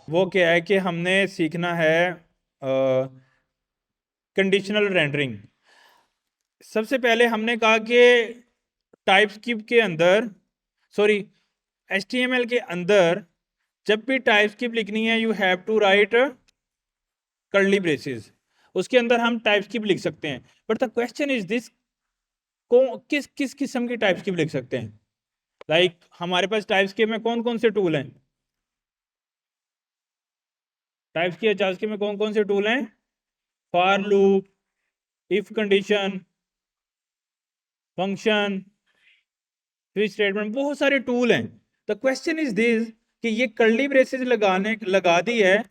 वो क्या है कि हमने सीखना है कंडीशनल रेंडरिंग। सबसे पहले हमने कहा कि टाइपस्क्रिप्ट के अंदर, सॉरी, एचटीएमएल के अंदर जब भी टाइपस्क्रिप्ट लिखनी है you have to write curly braces. उसके अंदर हम टाइपस्क्रिप्ट लिख सकते हैं, but the question is this, किस किस किस्म की टाइपस्क्रिप्ट लिख सकते हैं? लाइक हमारे पास टाइपस्क्रिप्ट में कौन कौन से टूल हैं? टाइपस्क्रिप्ट जावास्क्रिप्ट में कौन कौन से टूल हैं? For loop, if condition, function, switch statement, बहुत सारे टूल हैं। द क्वेश्चन इज दिस कि ये कर्ली ब्रेसेस लगा दी है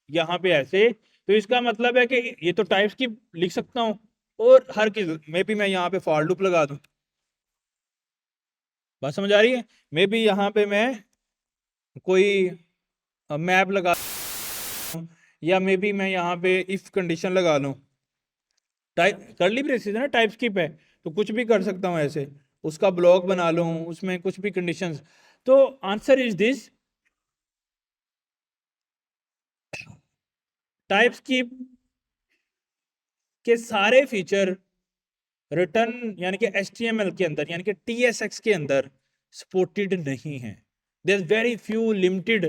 यहाँ पे ऐसे, तो इसका मतलब है कि ये तो टाइप्स की लिख सकता हूँ, और हर किस में भी मैं यहाँ पे फॉर लूप लगा दूं। बात समझ आ रही है? मे भी यहाँ पे मैं कोई मैप लगा दूं, या मे भी मैं यहाँ पे इफ कंडीशन लगा लूं। टाइप कर्ली ब्रेसेस है ना, टाइपस्क्रिप्ट है, तो कुछ भी कर सकता हूँ ऐसे, उसका ब्लॉक बना लूं, उसमें कुछ भी कंडीशंस। तो आंसर इज दिस, टाइपस्क्रिप्ट के सारे फीचर रिटर्न यानी कि एचटीएमएल के अंदर यानी कि टीएसएक्स के अंदर सपोर्टेड नहीं है। There is very few limited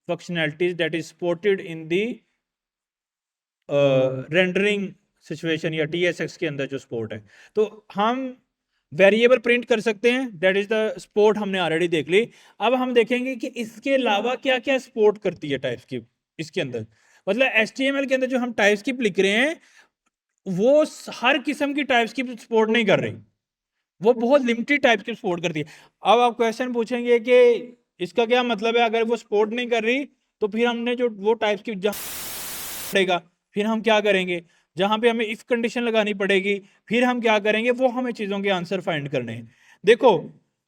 functionalities that is supported in the rendering situation या टीएसएक्स के अंदर जो सपोर्ट है। तो हम वेरिएबल प्रिंट कर सकते हैं, दैट इज द सपोर्ट हमने ऑलरेडी देख ली। अब हम देखेंगे कि इसके अलावा क्या क्या सपोर्ट करती है टाइपस्क्रिप्ट इसके अंदर। मतलब एचटीएमएल के अंदर जो हम टाइपस्क्रिप्ट लिख रहे हैं वो हर किस्म की टाइपस्क्रिप्ट सपोर्ट नहीं कर रही, वो बहुत लिमिटेड टाइपस्क्रिप्ट सपोर्ट करती है। अब आप क्वेश्चन पूछेंगे कि इसका क्या मतलब है, अगर वो सपोर्ट नहीं कर रही तो फिर हमने जो वो टाइपस्क्रिप्ट जहाँ पड़ेगा, फिर हम क्या करेंगे, जहां पे हमें इफ कंडीशन लगानी पड़ेगी, फिर हम क्या करेंगे, वो हमें चीजों के आंसर फाइंड करने हैं। देखो,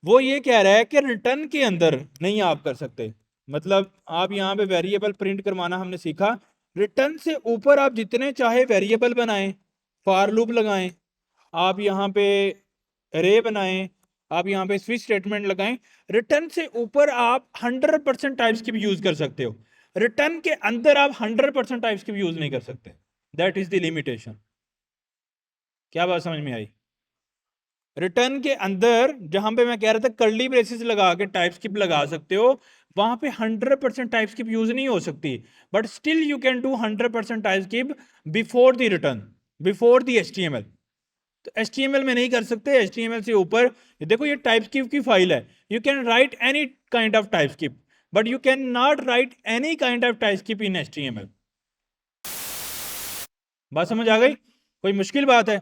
वो ये कह रहा है कि रिटर्न के अंदर नहीं आप कर सकते। मतलब आप यहाँ पे वेरिएबल प्रिंट करवाना हमने सीखा, रिटर्न से ऊपर आप जितने चाहे वेरिएबल बनाएं, फॉर लूप लगाएं, आप यहाँ पे अरे बनाएं, आप यहाँ पे स्विच स्टेटमेंट लगाएं, रिटर्न से ऊपर आप 100% टाइपस्क्रिप्ट यूज कर सकते हो। रिटर्न के अंदर आप 100% टाइपस्क्रिप्ट यूज नहीं कर सकते। That is the limitation. क्या बात समझ में आई? रिटर्न के अंदर जहां पे मैं कह रहा था कर्ली ब्रेसेस लगा के टाइपस्क्रिप्ट लगा सकते हो, वहां पे 100% टाइपस्क्रिप्ट यूज नहीं हो सकती, but still you can do 100% TypeScript before the return, before the HTML. तो एचटीएमएल में नहीं कर सकते, एचटीएमएल से ऊपर। देखो ये टाइपस्क्रिप्ट की फाइल है, you can write any kind of TypeScript, but you can not right any kind of TypeScript in HTML. बात समझ आ गई? कोई मुश्किल बात है?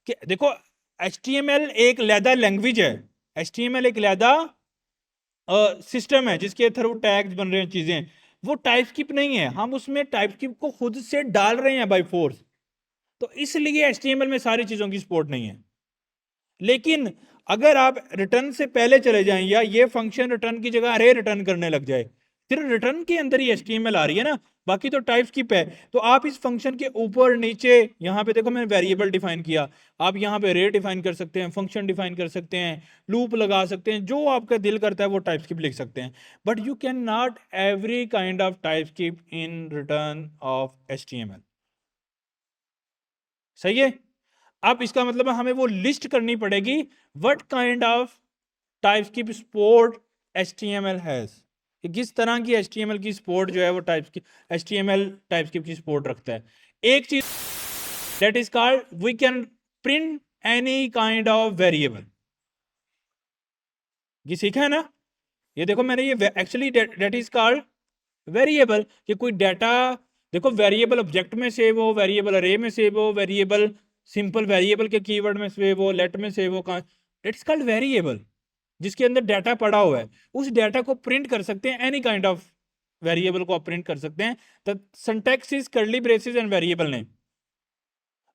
कि देखो, एचटीएमएल एक लैदा लैंग्वेज है, एचटीएमएल एक लैदा सिस्टम है जिसके थ्रू टैग्स बन रहे हैं, चीजें। वो टाइपस्क्रिप्ट नहीं है, हम उसमें टाइपस्क्रिप्ट को खुद से डाल रहे हैं बाय फोर्स। तो इसलिए एचटीएमएल में सारी चीजों की सपोर्ट नहीं है। लेकिन अगर आप रिटर्न से पहले चले जाएं, या ये फंक्शन रिटर्न की जगह अरे रिटर्न करने लग जाए, सिर्फ रिटर्न के अंदर ही एचटीएमएल आ रही है ना, बाकी तो टाइपस्क्रिप्ट है, तो आप इस फंक्शन के ऊपर नीचे, यहां पे देखो मैंने वेरिएबल डिफाइन किया, आप यहां पे रे डिफाइन कर सकते हैं, फंक्शन डिफाइन कर सकते हैं, लूप लगा सकते हैं, जो आपका दिल करता है वो टाइपस्क्रिप्ट लिख सकते हैं, but you can not every kind of TypeScript in return of HTML. सही है? अब इसका मतलब है हमें वो लिस्ट करनी पड़ेगी, what kind of TypeScript support HTML has, कि किस तरह की एचटीएमएल की सपोर्ट जो है वो एचटीएमएल टाइपस्क्रिप्ट की सपोर्ट रखता है। एक चीज that is called we can print any kind of variable. ये सीखा है ना? ये देखो मैंने ये actually that is called variable, कि कोई डाटा, देखो वेरिएबल ऑब्जेक्ट में सेव हो, वेरिएबल अरे में सेव हो, वेरिएबल सिंपल वेरिएबल के कीवर्ड में सेव हो, लेट में सेव हो, इट्स कॉल्ड वेरिएबल, जिसके अंदर डाटा पड़ा हुआ है, उस डाटा को प्रिंट कर सकते हैं, एनी काइंड ऑफ वेरिएबल को आप प्रिंट कर सकते हैं। The syntax is curly braces and variable name.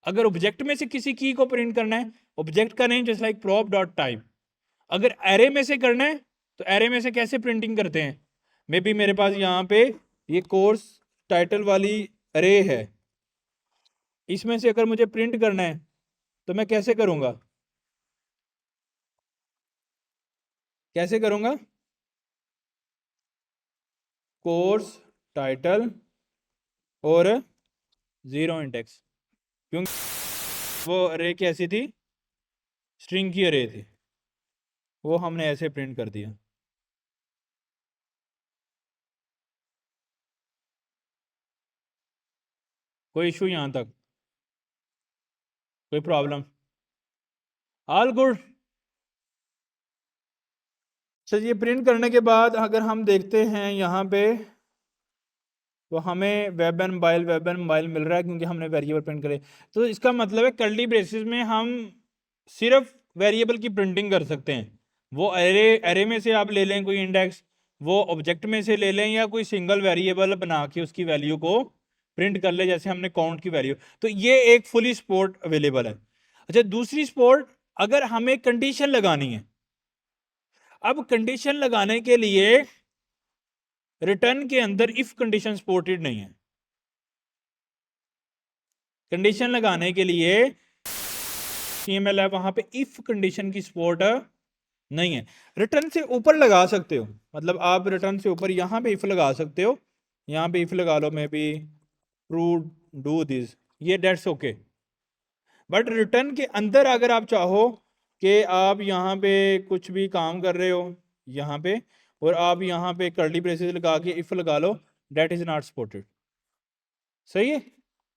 अगर ऑब्जेक्ट में से किसी की को प्रिंट करना है, ऑब्जेक्ट का name just like prop dot type. अगर एरे में से करना है तो एरे में से कैसे प्रिंटिंग करते हैं, मे बी मेरे पास यहाँ पे ये कोर्स टाइटल वाली अरे है, इसमें से अगर मुझे प्रिंट करना है तो मैं कैसे करूंगा, कैसे करूंगा? कोर्स टाइटल और 0 इंडेक्स, क्योंकि वो अरे कैसी थी, स्ट्रिंग की अरे थी, वो हमने ऐसे प्रिंट कर दिया। कोई इशू यहाँ तक, कोई प्रॉब्लम? All good. चलिए प्रिंट करने के बाद अगर हम देखते हैं यहाँ पे, तो हमें वेब एंड मोबाइल मिल रहा है क्योंकि हमने वेरिएबल प्रिंट करे। तो इसका मतलब है कर्ली ब्रेसेस में हम सिर्फ वेरिएबल की प्रिंटिंग कर सकते हैं। वो एरे में से आप ले लें कोई इंडेक्स, वो ऑब्जेक्ट में से ले लें, या कोई सिंगल वेरिएबल बना के उसकी वैल्यू को प्रिंट कर ले, जैसे हमने काउंट की वैल्यू। तो ये एक फुली सपोर्ट अवेलेबल है। अच्छा, दूसरी सपोर्ट, अगर हमें कंडीशन लगानी है, अब कंडीशन लगाने के लिए रिटर्न के अंदर इफ कंडीशन सपोर्टेड नहीं है। कंडीशन लगाने के लिए HTML है, वहां पे इफ कंडीशन की सपोर्ट नहीं है। रिटर्न से ऊपर लगा सकते हो, मतलब आप रिटर्न से ऊपर यहां पे इफ लगा सकते हो, यहां पे इफ लगा लो, may be true do this, ये डेट्स ओके। बट रिटर्न के अंदर अगर आप चाहो कि आप यहाँ पे कुछ भी काम कर रहे हो यहाँ पे, और आप यहाँ पे कर्ली ब्रेसेस लगा के इफ लगा लो, डेट इज नॉट सपोर्टेड। सही है,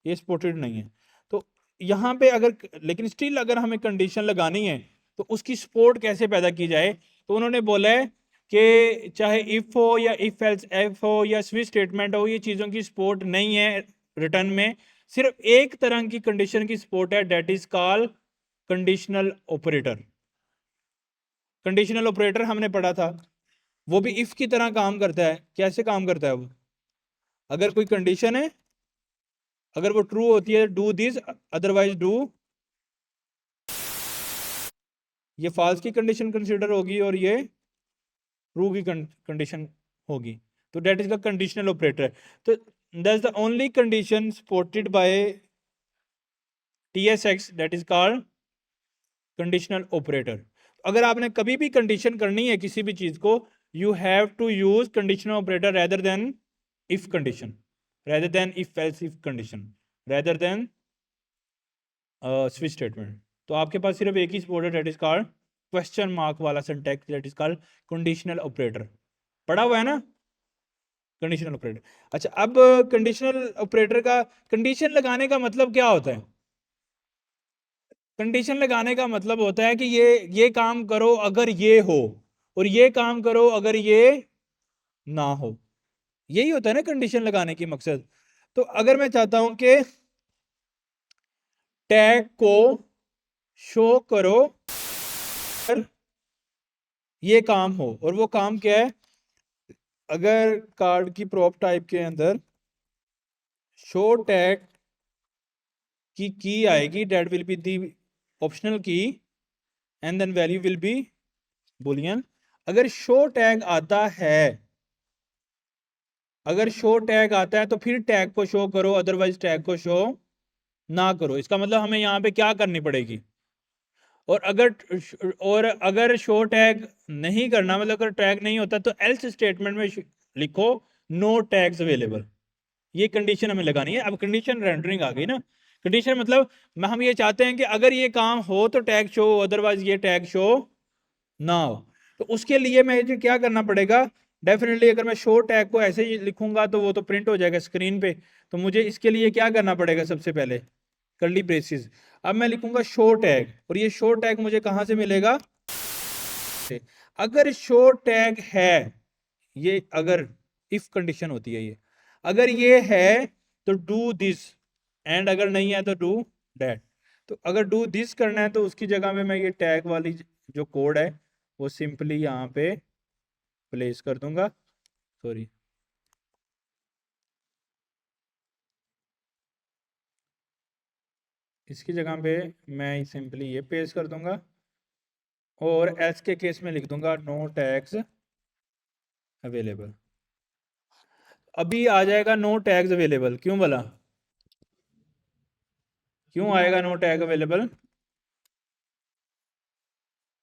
ये सपोर्टेड नहीं है। तो यहाँ पे अगर, लेकिन स्टिल अगर हमें कंडीशन लगानी है तो उसकी सपोर्ट कैसे पैदा की जाए, तो उन्होंने बोला है कि चाहे इफ हो या इफ एल्स एफ हो या स्विच स्टेटमेंट हो, ये चीज़ों की सपोर्ट नहीं है रिटर्न में। सिर्फ एक तरह की कंडीशन की सपोर्ट है, that is call conditional operator. Conditional operator हमने पढ़ा था, वो भी इफ की तरह काम करता है। कैसे काम करता है वो? अगर कोई कंडीशन है, अगर वो ट्रू होती है डू दिस, अदरवाइज डू, ये फॉल्स की कंडीशन कंसीडर होगी और ये ट्रू की कंडीशन होगी। तो that is the conditional operator. तो that is the only condition supported by TSX, that is called conditional operator. अगर आपने कभी भी कंडीशन करनी है किसी भी चीज को, you have to use conditional operator rather than if condition, rather than if else if condition, rather than switch statement. तो आपके पास सिर्फ एक ही सपोर्ट है, that is called question mark वाला syntax, that is called conditional operator. पढ़ा हुआ है ना कंडीशनल ऑपरेटर? अच्छा, अब कंडीशनल ऑपरेटर का कंडीशन लगाने का मतलब क्या होता है? कंडीशन लगाने का मतलब होता है कि ये काम करो अगर ये हो, और ये काम करो अगर ये ना हो। यही होता है ना कंडीशन लगाने की मकसद। तो अगर मैं चाहता हूं कि टैग को शो करो अगर ये काम हो, और वो काम क्या है? अगर कार्ड की प्रॉप टाइप के अंदर शो टैग की आएगी, that will be the optional key, and then value will be boolean. अगर शो टैग आता है, अगर शो टैग आता है तो फिर टैग को शो करो, अदरवाइज टैग को शो ना करो। इसका मतलब हमें यहाँ पे क्या करनी पड़ेगी? और अगर शो टैग नहीं करना, मतलब अगर टैग नहीं होता, तो एल्स स्टेटमेंट में लिखो नो टैग्स अवेलेबल। ये कंडीशन हमें लगानी है। अब कंडीशन रेंडरिंग आ गई ना। कंडीशन मतलब हम ये चाहते हैं कि अगर ये काम हो तो टैग शो, अदरवाइज ये टैग शो ना हो। तो उसके लिए मुझे क्या करना पड़ेगा? डेफिनेटली अगर मैं शो टैग को ऐसे ही लिखूंगा तो वो तो प्रिंट हो जाएगा स्क्रीन पे। तो मुझे इसके लिए क्या करना पड़ेगा? सबसे पहले कर्ली ब्रेसेस, अब मैं लिखूंगा शो टैग, और ये शो टैग मुझे कहां से मिलेगा? अगर शो टैग है, ये अगर इफ कंडीशन होती है, ये अगर ये है तो डू दिस, एंड अगर नहीं है तो डू दैट। तो अगर डू दिस करना है तो उसकी जगह में मैं ये टैग वाली जो कोड है वो सिंपली यहाँ पे प्लेस कर दूंगा। सॉरी, इसकी जगह पे मैं सिंपली ये पेस्ट कर दूंगा, और एल्स के केस में लिख दूंगा नो टैग्स अवेलेबल। अभी आ जाएगा नो टैग्स अवेलेबल, क्यों बोला? क्यों आएगा नो टैग अवेलेबल?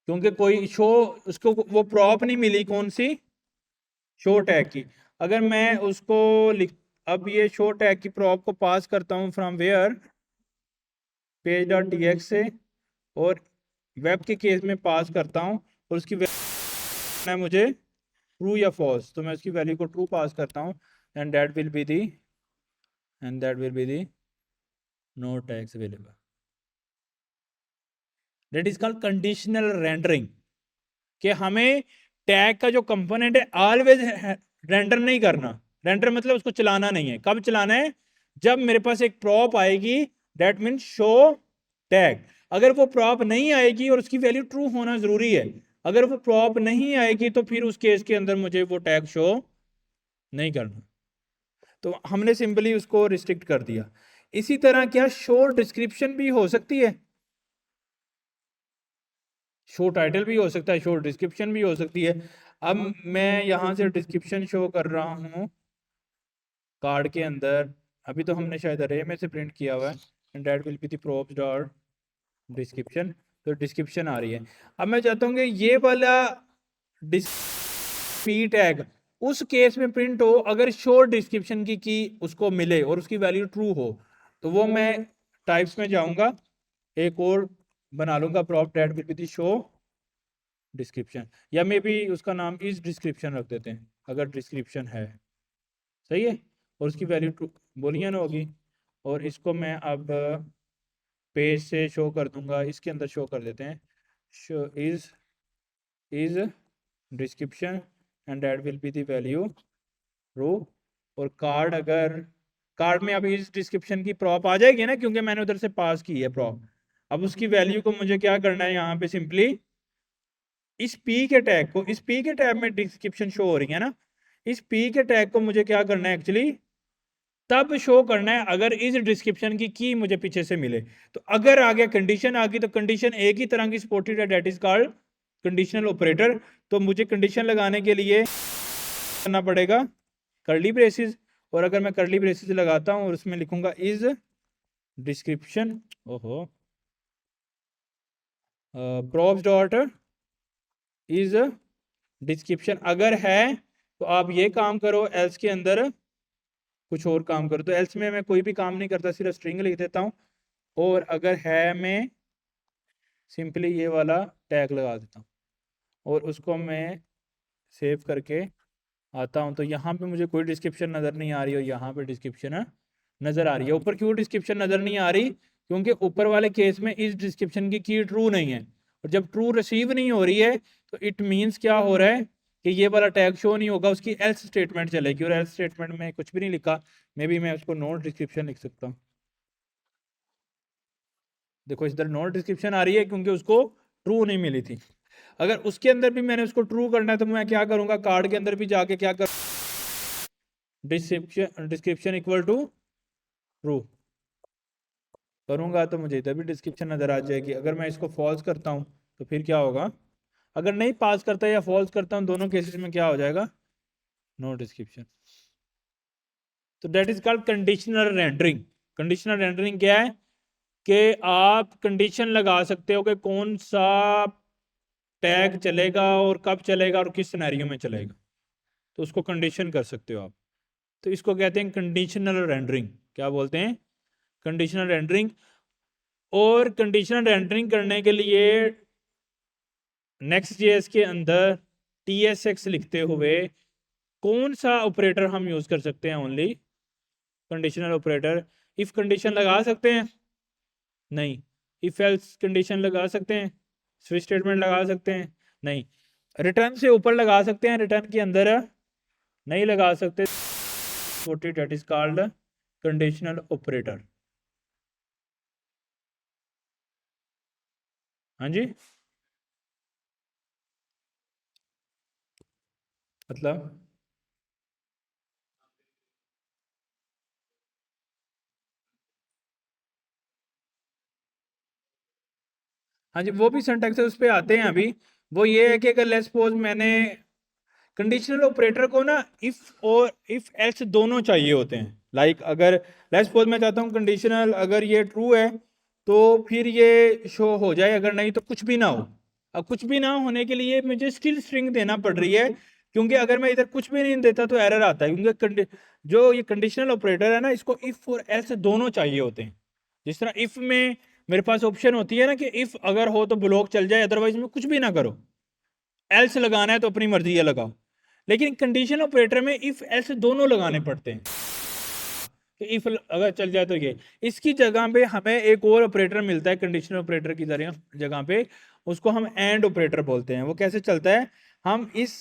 क्योंकि कोई शो, उसको वो प्रॉप नहीं मिली, कौन सी? शो टैग की। अगर मैं उसको अब ये शो टैग की प्रॉप को पास करता हूँ from where page dot T X से, और वेब के केस में पास करता हूँ, और उसकी है मुझे ट्रू या फॉल्स, तो मैं उसकी वैल्यू को ट्रू पास करता हूँ, and that will be the no tags available. That is called conditional rendering, कि हमें टैग का जो कंपोनेंट है ऑलवेज रेंडर नहीं करना। रेंडर मतलब उसको चलाना नहीं है। कब चलाना है? जब मेरे पास एक प्रॉप आएगी, दैट मीन शो टैग। अगर वो प्रॉप नहीं आएगी, और उसकी वैल्यू ट्रू होना जरूरी है, अगर वो प्रॉप नहीं आएगी तो फिर उस केस के अंदर मुझे वो टैग शो नहीं करना। तो हमने सिंपली उसको रिस्ट्रिक्ट कर दिया। इसी तरह क्या शो डिस्क्रिप्शन भी हो सकती है? शो टाइटल भी हो सकता है, शो डिस्क्रिप्शन भी हो सकती है। अब मैं यहाँ से डिस्क्रिप्शन शो कर रहा हूँ कार्ड के अंदर, अभी तो हमने शायद अरे में से प्रिंट किया हुआ है, and that will be the props dot description. तो डिस्क्रिप्शन आ रही है। अब मैं चाहता हूँ कि ये वाला पी टैग उस केस में प्रिंट हो अगर शो डिस्क्रिप्शन की उसको मिले और उसकी वैल्यू ट्रू हो। तो वो मैं टाइप्स में जाऊंगा, एक और बना लूंगा prop that will be the show description, या मे बी उसका नाम इस डिस्क्रिप्शन रख देते हैं अगर डिस्क्रिप्शन है। सही है, और उसकी वैल्यू ट्रू बोलियन होगी। और इसको मैं अब पेज से शो कर दूंगा, इसके अंदर शो कर देते हैं show is description, and that will be the value row. और कार्ड, अगर कार्ड में अभी इस डिस्क्रिप्शन की प्रॉप आ जाएगी ना, क्योंकि मैंने उधर से पास की है प्रॉप। अब उसकी वैल्यू को मुझे क्या करना है, यहाँ पे सिंपली इस पी के टैग को, इस पी के टैग में डिस्क्रिप्शन शो हो रही है ना, इस पी के टैग को मुझे क्या करना है एक्चुअली, तब शो करना है अगर इस डिस्क्रिप्शन की मुझे पीछे से मिले। तो अगर आ गया कंडीशन आ गई, तो कंडीशन एक ही तरह की सपोर्टेड है, that is called conditional operator. तो मुझे कंडीशन लगाने के लिए करना पड़ेगा कर्ली ब्रेसेस, और अगर मैं कर्ली ब्रेसेस लगाता हूं और उसमें लिखूंगा इज डिस्क्रिप्शन, ओहो, प्रॉप्स डॉट इज डिस्क्रिप्शन अगर है, तो आप ये काम करो, एल्स के अंदर कुछ और काम करो। तो एल्स में मैं कोई भी काम नहीं करता, सिर्फ स्ट्रिंग लिख देता हूँ, और अगर है मैं सिंपली ये वाला टैग लगा देता हूँ, और उसको मैं सेव करके आता हूँ। तो यहाँ पे मुझे कोई डिस्क्रिप्शन नज़र नहीं आ रही, और यहाँ पे डिस्क्रिप्शन नज़र आ रही है। ऊपर क्यों डिस्क्रिप्शन नज़र नहीं आ रही? क्योंकि ऊपर वाले केस में इस डिस्क्रिप्शन की ट्रू नहीं है, और जब ट्रू रिसीव नहीं हो रही है तो इट मीन्स क्या हो रहा है कि ये वाला टैग शो नहीं होगा, उसकी एल्स स्टेटमेंट चलेगी, और एल्स स्टेटमेंट में कुछ भी नहीं लिखा। मे बी मैं उसको नोट डिस्क्रिप्शन लिख सकता हूँ। देखो इधर नोट डिस्क्रिप्शन आ रही है क्योंकि उसको ट्रू नहीं मिली थी। अगर उसके अंदर भी मैंने उसको ट्रू करना है, तो मैं क्या करूंगा, कार्ड के अंदर भी जाके क्या कर, डिस्क्रिप्शन इक्वल टू ट्रू करूंगा, तो मुझे इधर भी डिस्क्रिप्शन नजर आ जाएगी। अगर मैं इसको फॉल्स करता हूं तो फिर क्या होगा, अगर नहीं पास करता या फॉल्स करता हूं, दोनों केसेस में क्या हो जाएगा, नो डिस्क्रिप्शन। तो that is called conditional rendering. Conditional rendering क्या है कि आप कंडीशन लगा सकते हो कि कौन सा टैग चलेगा और कब चलेगा और किस सिनेरियो में चलेगा, तो उसको कंडीशन कर सकते हो आप। तो इसको कहते हैं कंडीशनल रेंडरिंग। क्या बोलते हैं? Conditional rendering. और कंडीशनल रेंडरिंग करने के लिए नेक्स्ट जेएस के अंदर TSX लिखते हुए कौन सा ऑपरेटर हम यूज कर सकते हैं? Only conditional operator. If condition लगा सकते हैं? नहीं। इफ एल्स कंडीशन लगा सकते हैं? स्विच स्टेटमेंट लगा सकते हैं? नहीं। रिटर्न से ऊपर लगा सकते हैं, रिटर्न के अंदर नहीं लगा सकते। That is called conditional operator. हाँ जी, मतलब हाँ जी, वो भी सिंटैक्स उस पे आते हैं अभी। वो ये है कि अगर लेट्स सपोज मैंने कंडीशनल ऑपरेटर को ना इफ और इफ एल्स दोनों चाहिए होते हैं। लाइक अगर लेट्स सपोज मैं चाहता हूँ कंडीशनल अगर ये ट्रू है तो फिर ये शो हो जाए, अगर नहीं तो कुछ भी ना हो। अब कुछ भी ना होने के लिए मुझे स्टिल स्ट्रिंग देना पड़ रही है, क्योंकि अगर मैं इधर कुछ भी नहीं देता तो एरर आता है, क्योंकि जो ये कंडीशनल ऑपरेटर है ना, इसको इफ और एल्स दोनों चाहिए होते हैं। जिस तरह इफ में मेरे पास ऑप्शन होती है ना कि इफ अगर हो तो ब्लॉक चल जाए, अदरवाइज में कुछ भी ना करो। एल्स लगाना है तो अपनी मर्जी है लगाओ, लेकिन कंडीशनल ऑपरेटर में इफ एल्स दोनों लगाने पड़ते हैं कि इफ अगर चल जाए तो ये। इसकी जगह पे हमें एक और ऑपरेटर मिलता है कंडीशनल ऑपरेटर की जगह पे, उसको हम एंड ऑपरेटर बोलते हैं। वो कैसे चलता है, हम इस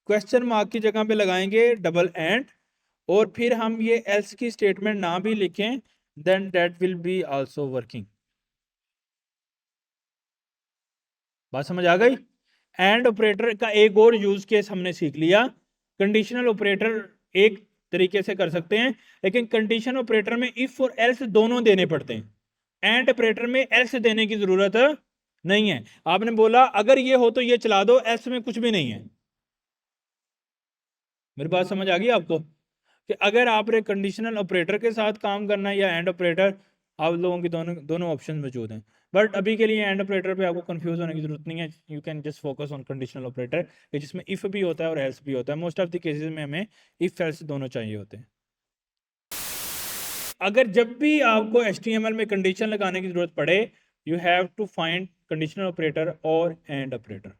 क्वेश्चन मार्क की जगह पे लगाएंगे डबल एंड, और फिर हम ये एल्स की स्टेटमेंट ना भी लिखें, then that will be also working. बात समझ आ गई। एंड ऑपरेटर का एक और यूज केस हमने सीख लिया। कंडीशनल ऑपरेटर एक तरीके से कर सकते हैं, लेकिन कंडीशन ऑपरेटर में इफ और एल्स दोनों देने पड़ते हैं। एंड ऑपरेटर में एल्स देने की जरूरत नहीं है। आपने बोला अगर ये हो तो ये चला दो, एल्स में कुछ भी नहीं है। मेरी बात समझ आ गई आपको, कि अगर आपने कंडीशनल ऑपरेटर के साथ काम करना है या एंड ऑपरेटर, आप लोगों की दोनों दोनों ऑप्शन मौजूद हैं। बट अभी के लिए एंड ऑपरेटर पे आपको कंफ्यूज होने की जरूरत नहीं है। You can just focus on conditional operator, जिसमें इफ भी होता है और एल्स भी होता है। मोस्ट ऑफ द केसेस में हमें इफ एल्स दोनों चाहिए होते हैं। अगर जब भी आपको HTML में कंडीशन लगाने की जरूरत पड़े, you have to find conditional operator और एंड ऑपरेटर।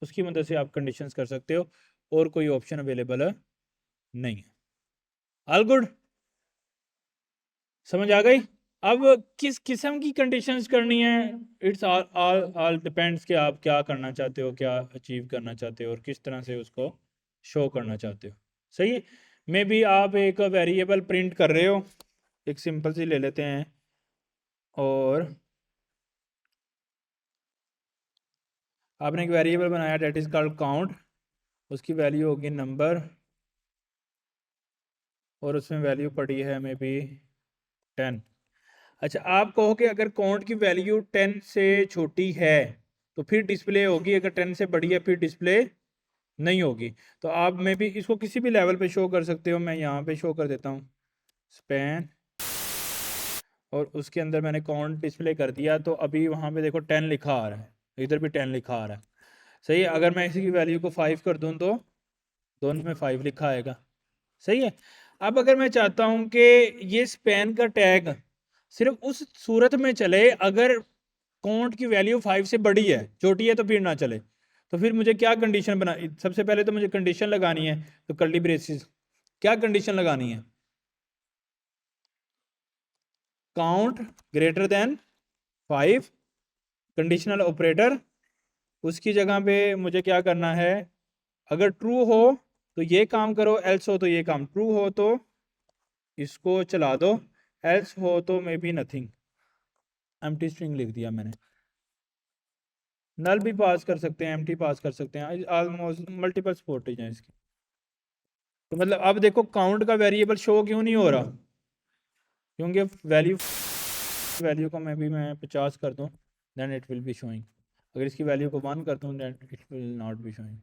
उसकी मदद से आप कंडीशंस कर सकते हो, और कोई ऑप्शन अवेलेबल नहीं है। ऑल गुड, समझ आ गई। अब किस किस्म की कंडीशंस करनी है, इट्स ऑल डिपेंड्स कि आप क्या करना चाहते हो, क्या अचीव करना चाहते हो, और किस तरह से उसको शो करना चाहते हो। सही है। मे बी आप एक वेरिएबल प्रिंट कर रहे हो, एक सिंपल सी ले लेते हैं, और आपने एक वेरिएबल बनाया डेट इज कॉल्ड काउंट। उसकी वैल्यू होगी नंबर, और उसमें वैल्यू पड़ी है मे बी 10। अच्छा, आप कहो कि अगर काउंट की वैल्यू 10 से छोटी है तो फिर डिस्प्ले होगी, अगर 10 से बड़ी है फिर डिस्प्ले नहीं होगी। तो आप में भी इसको किसी भी लेवल पे शो कर सकते हो। मैं यहाँ पे शो कर देता हूँ स्पैन, और उसके अंदर मैंने काउंट डिस्प्ले कर दिया, तो अभी वहाँ पे देखो 10 लिखा आ रहा है, इधर भी 10 लिखा आ रहा है। सही है। अगर मैं इसी की वैल्यू को 5 कर दूँ तो दोनों में 5 लिखा आएगा। सही है। अब अगर मैं चाहता हूँ कि ये स्पैन का टैग सिर्फ उस सूरत में चले अगर काउंट की वैल्यू 5 से बड़ी है, छोटी है तो फिर ना चले, तो फिर मुझे क्या कंडीशन बना, सबसे पहले तो मुझे कंडीशन लगानी है। तो कर्ली ब्रेसेस, क्या कंडीशन लगानी है, count greater than 5, conditional operator. उसकी जगह पे मुझे क्या करना है, अगर ट्रू हो तो ये काम करो, एल्स हो तो ये काम, ट्रू हो तो इसको चला दो, एल्स हो तो may be nothing. Empty string लिख दिया मैंने। नल भी पास कर सकते हैं, एम्प्टी पास कर सकते हैं, ऑलमोस्ट मल्टीपल सपोर्टेज हैं इसकी। तो मतलब अब देखो काउंट का वेरिएबल शो क्यों नहीं हो रहा, क्योंकि वैल्यू को मैं 50 कर दूं, then it will be showing. अगर इसकी वैल्यू को 1 कर दूं, then it will not be showing.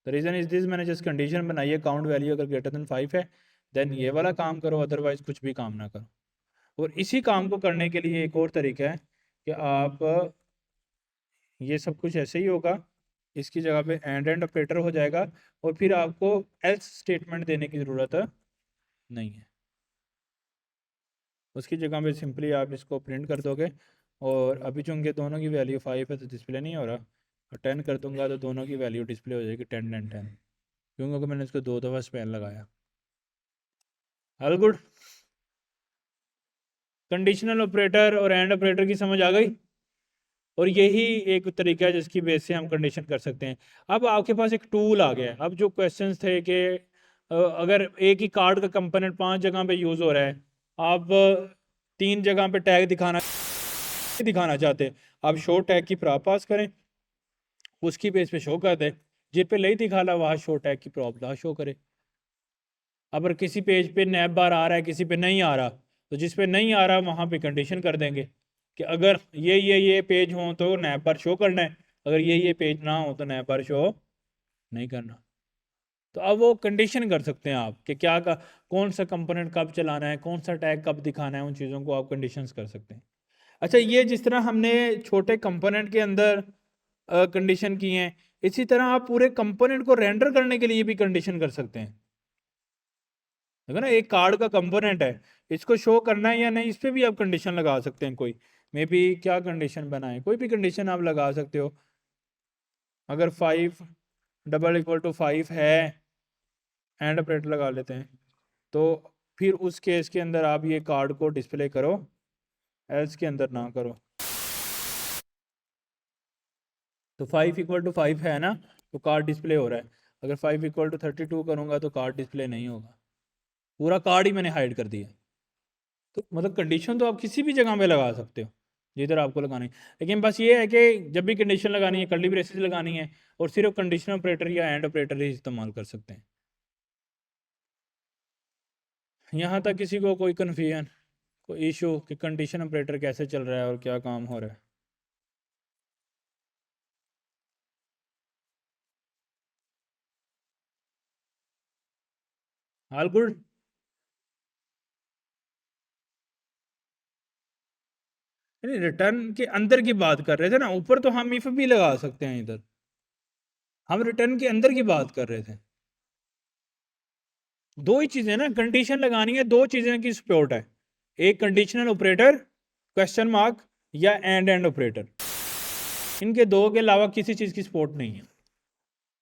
The reason is this, मैंने जस्ट कंडीशन बनाई है, काउंट वैल्यू अगर ग्रेटर देन 5 है देन ये वाला काम करो, अदरवाइज कुछ भी काम ना करो। और इसी काम को करने के लिए एक और तरीका है कि आप ये सब कुछ ऐसे ही होगा, इसकी जगह पे एंड ऑपरेटर हो जाएगा, और फिर आपको एल्स स्टेटमेंट देने की ज़रूरत नहीं है। उसकी जगह पे सिंपली आप इसको प्रिंट कर दोगे, और अभी चूँकि दोनों की वैल्यू 5 है तो डिस्प्ले नहीं हो रहा, और 10 कर दूंगा तो दोनों की वैल्यू डिस्प्ले हो जाएगी 10 10 10, क्योंकि मैंने इसको 2 दफ़ा स्पेन लगाया। All good. कंडीशनल ऑपरेटर और एंड ऑपरेटर की समझ आ गई, और यही एक तरीका है जिसकी बेस से हम कंडीशन कर सकते हैं। अब आपके पास एक टूल आ गया है। अब जो क्वेश्चंस थे कि अगर एक ही कार्ड का कंपोनेंट 5 जगह पे यूज़ हो रहा है, आप 3 जगह पे टैग दिखाना चाहते हैं, आप शो टैग की प्रॉप पास करें, उसकी बेस पे शो कर दें, जिस पे नहीं दिखा रहा वहाँ शो टैग की प्रॉप ला शो करे। अगर किसी पेज पे नैब बार आ रहा है, किसी पे नहीं आ रहा, तो जिस पे नहीं आ रहा वहाँ पे कंडीशन कर देंगे कि अगर ये पेज हो तो नैब बार शो करना है, अगर ये पेज ना हो तो नैब बार शो नहीं करना। तो अब वो कंडीशन कर सकते हैं आप कि क्या का कौन सा कंपोनेंट कब चलाना है, कौन सा टैग कब दिखाना है, उन चीज़ों को आप कंडीशंस कर सकते हैं। अच्छा, ये जिस तरह हमने छोटे कंपोनेंट के अंदर कंडीशन की हैं, इसी तरह आप पूरे कंपोनेंट को रेंडर करने के लिए भी कंडीशन कर सकते हैं। देखो ना, एक कार्ड का कंपोनेंट है, इसको शो करना है या नहीं, इस पे भी आप कंडीशन लगा सकते हैं। कोई मे बी क्या कंडीशन बनाए, कोई भी कंडीशन आप लगा सकते हो। अगर 5 डबल इक्वल टू 5 है, एंड ऑपरेटर लगा लेते हैं, तो फिर उस केस के अंदर आप ये कार्ड को डिस्प्ले करो, एल्स के अंदर ना करो। तो 5 इक्वल टू 5 है ना, तो कार्ड डिस्प्ले हो रहा है। अगर 5 इक्वल टू 32 करूँगा तो कार्ड डिस्प्ले नहीं होगा, पूरा कार्ड ही मैंने हाइड कर दिया। तो मतलब कंडीशन तो आप किसी भी जगह पे लगा सकते हो जिधर आपको लगानी है, लेकिन बस ये है कि जब भी कंडीशन लगानी है कर्ली ब्रेसेस लगानी है, और सिर्फ कंडीशन ऑपरेटर या एंड ऑपरेटर ही इस्तेमाल कर सकते हैं। यहाँ तक किसी को कोई कन्फ्यूजन, कोई इशू कि कंडीशन ऑपरेटर कैसे चल रहा है और क्या काम हो रहा है? All good. नहीं, रिटर्न के अंदर की बात कर रहे थे ना, ऊपर तो हम इफ भी लगा सकते हैं, इधर हम रिटर्न के अंदर की बात कर रहे थे। दो ही चीजें ना, कंडीशन लगानी है, दो चीजें की सपोर्ट है, एक कंडीशनल ऑपरेटर क्वेश्चन मार्क या एंड ऑपरेटर, इनके दो के अलावा किसी चीज की सपोर्ट नहीं है।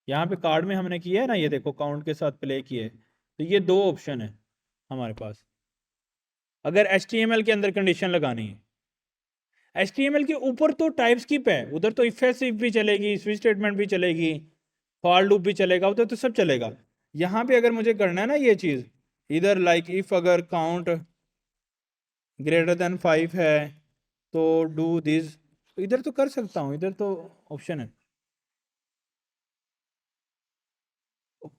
यहाँ पे कार्ड में हमने किया है ना, ये देखो काउंट के साथ प्ले किया है, तो ये दो ऑप्शन है हमारे पास अगर HTML के अंदर कंडीशन लगानी है। HTML के ऊपर तो टाइप स्किप है, उधर तो इफ एल्स इफ भी चलेगी, स्विच स्टेटमेंट भी चलेगी, फॉर लूप भी चलेगा, उधर तो सब चलेगा। यहाँ पे अगर मुझे करना है ना ये चीज, इधर लाइक इफ अगर काउंट ग्रेटर देन 5 है तो डू दिस, इधर तो कर सकता हूँ, इधर तो ऑप्शन है,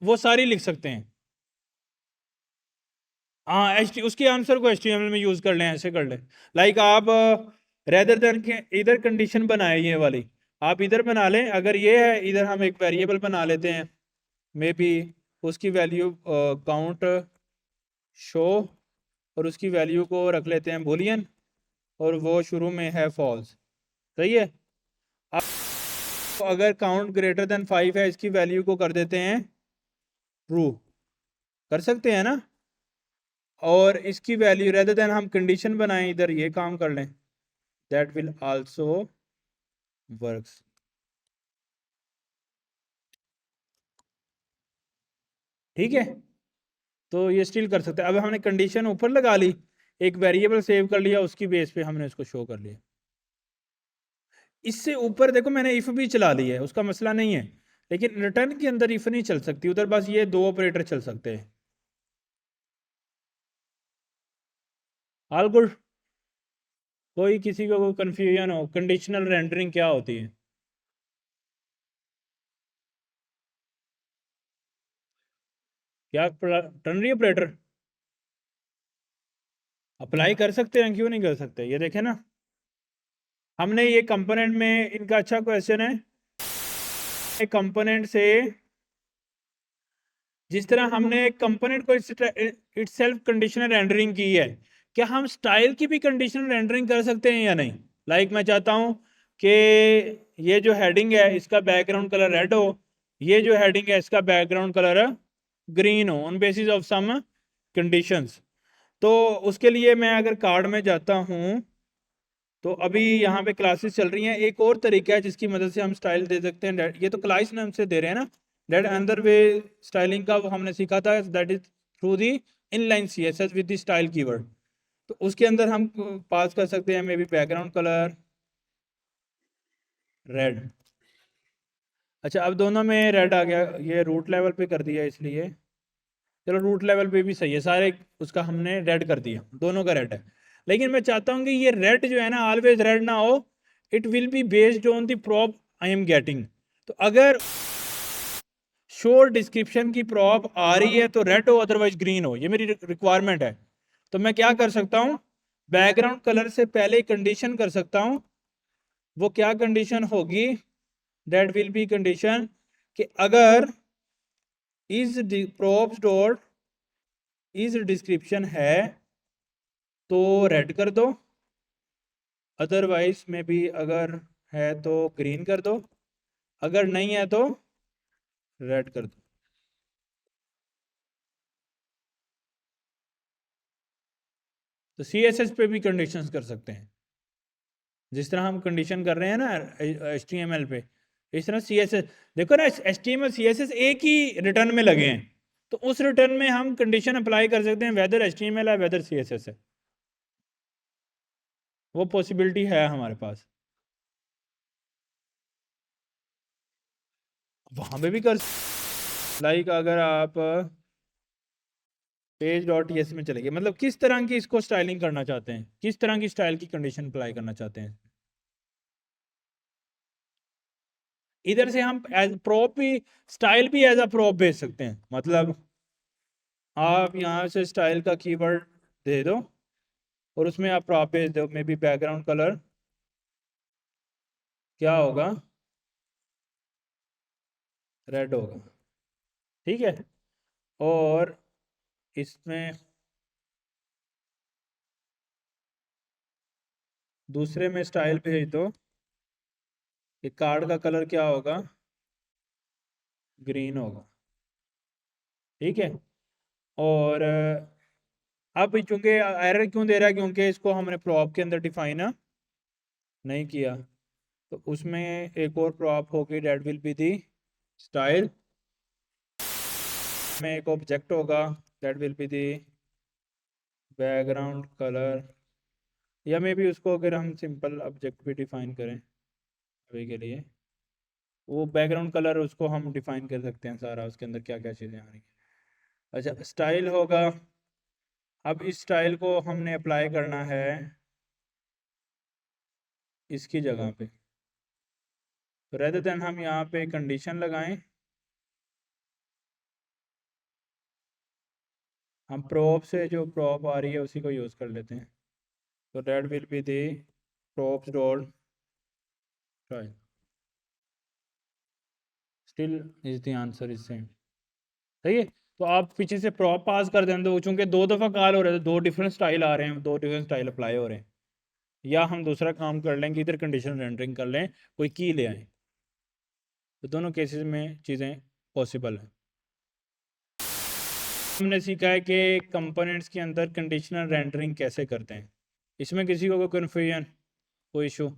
वो सारी लिख सकते हैं। हाँ, उसके आंसर को HTML में यूज कर लें, ऐसे कर लें। लाइक आप रेदर देन के इधर कंडीशन बनाए ये वाली, आप इधर बना लें, अगर ये है इधर हम एक वेरिएबल बना लेते हैं, मे बी उसकी वैल्यू काउंट शो, और उसकी वैल्यू को रख लेते हैं बुलियन, और वो शुरू में है फॉल्स। सही है। अब अगर काउंट ग्रेटर देन 5 है, इसकी वैल्यू को कर देते हैं ट्रू, कर सकते हैं ना। और इसकी वैल्यू रेदर देन हम कंडीशन बनाएं, इधर ये काम कर लें, दैट विल आल्सो वर्क्स। ठीक है, तो ये स्टिल कर सकते हैं। अब हमने कंडीशन ऊपर लगा ली, एक वेरिएबल सेव कर लिया, उसकी बेस पे हमने इसको शो कर लिया। इससे ऊपर देखो मैंने इफ भी चला ली है, उसका मसला नहीं है, लेकिन रिटर्न के अंदर इफ नहीं चल सकती, उधर बस ये दो ऑपरेटर चल सकते हैं। All good. कोई किसी को कोई कंफ्यूजन हो, कंडीशनल रेंडरिंग क्या होती है? क्या टर्नरी ऑपरेटर अप्लाई कर सकते हैं, क्यों नहीं कर सकते? ये देखें ना, हमने ये कंपोनेंट में, इनका अच्छा क्वेश्चन है, कंपोनेंट से जिस तरह हमने कंपोनेंट को इटसेल्फ कंडीशनल रेंडरिंग की है, क्या हम स्टाइल की भी कंडीशनल रेंडरिंग कर सकते हैं या नहीं? लाइक मैं चाहता हूं कि ये जो हेडिंग है इसका बैकग्राउंड कलर रेड हो, ये जो हेडिंग है इसका बैकग्राउंड कलर ग्रीन हो, on basis of some conditions. तो उसके लिए मैं अगर कार्ड में जाता हूं, तो अभी यहाँ पे क्लासेस चल रही हैं, एक और तरीका है जिसकी मदद से हम स्टाइल दे सकते हैं। ये तो क्लास नाम से दे रहे हैं ना, दैट अनदर वे स्टाइलिंग का वो हमने सीखा था, that is through the inline CSS with the style keyword. तो उसके अंदर हम पास कर सकते हैं may be background colour red. अच्छा, अब दोनों में रेड आ गया, ये रूट लेवल पे कर दिया इसलिए, चलो रूट लेवल पे भी सही है, सारे उसका हमने रेड कर दिया, दोनों का रेड है। लेकिन मैं चाहता हूँ कि ये रेड जो है ना ऑलवेज रेड ना हो, it will be based on the prop I am getting. तो अगर शोर डिस्क्रिप्शन की प्रॉप आ रही है तो रेड हो, अदरवाइज ग्रीन हो, ये मेरी रिक्वायरमेंट है। तो मैं क्या कर सकता हूँ, बैकग्राउंड कलर से पहले कंडीशन कर सकता हूँ। वो क्या कंडीशन होगी, दैट विल बी कंडीशन कि अगर is props dot is description है तो रेड कर दो, अदरवाइज में भी अगर है तो ग्रीन कर दो, अगर नहीं है तो रेड कर दो। तो CSS पे भी कंडीशंस कर सकते हैं, जिस तरह हम कंडीशन कर रहे हैं ना HTML पे, इस तरह CSS। देखो ना, HTML CSS एक ही रिटर्न में लगे हैं, तो उस रिटर्न में हम कंडीशन अप्लाई कर सकते हैं, वेदर HTML है वेदर CSS है। वो पॉसिबिलिटी है हमारे पास, वहां पे भी कर। लाइक अगर आप page.ts में चलेंगे, मतलब किस तरह की इसको स्टाइलिंग करना चाहते हैं, किस तरह की स्टाइल की कंडीशन अप्लाई करना चाहते हैं। इधर से हम एज प्रॉप भी, स्टाइल भी एज अ प्रॉप भेज सकते हैं। मतलब आप यहाँ से स्टाइल का कीवर्ड दे दो और उसमें आप प्रॉप भेज दो, मे बी बैकग्राउंड कलर क्या होगा, रेड होगा, ठीक है। और इसमें दूसरे में स्टाइल भेज दो कि कार्ड का कलर क्या होगा, ग्रीन होगा, ठीक है। और अब चूंकि एरर क्यों दे रहा है, क्योंकि इसको हमने प्रॉप के अंदर डिफाइन नहीं किया। तो उसमें एक और प्रॉप होगी, that will be the style में एक ऑब्जेक्ट होगा, that will be the background colour, या मे भी उसको अगर हम सिंपल ऑब्जेक्ट भी डिफाइन करें अभी के लिए, वो बैकग्राउंड कलर उसको हम डिफाइन कर सकते हैं सारा, उसके अंदर क्या क्या चीज़ें आ रही हैं। अच्छा, स्टाइल होगा। अब इस स्टाइल को हमने अप्लाई करना है इसकी जगह पे, तो रेदर देन हम यहाँ पे कंडीशन लगाएं, हम प्रॉप से जो प्रॉप आ रही है उसी को यूज़ कर लेते हैं। तो that will be the props dot style, still is the answer is same, सही है। तो आप पीछे से प्रॉप पास कर दें, तो चूंकि दो दफ़ा कॉल हो रहे थे, दो डिफरेंट स्टाइल आ रहे हैं, दो डिफरेंट स्टाइल अप्लाई हो रहे हैं, या हम दूसरा काम कर लें कि इधर कंडीशन रेंडरिंग कर लें, कोई की ले आए, तो दोनों केसेस में चीज़ें पॉसिबल हैं। हमने सीखा है कि कंपोनेंट्स के अंदर कंडीशनल रेंडरिंग कैसे करते हैं। इसमें किसी को कोई कन्फ्यूजन, कोई इशू?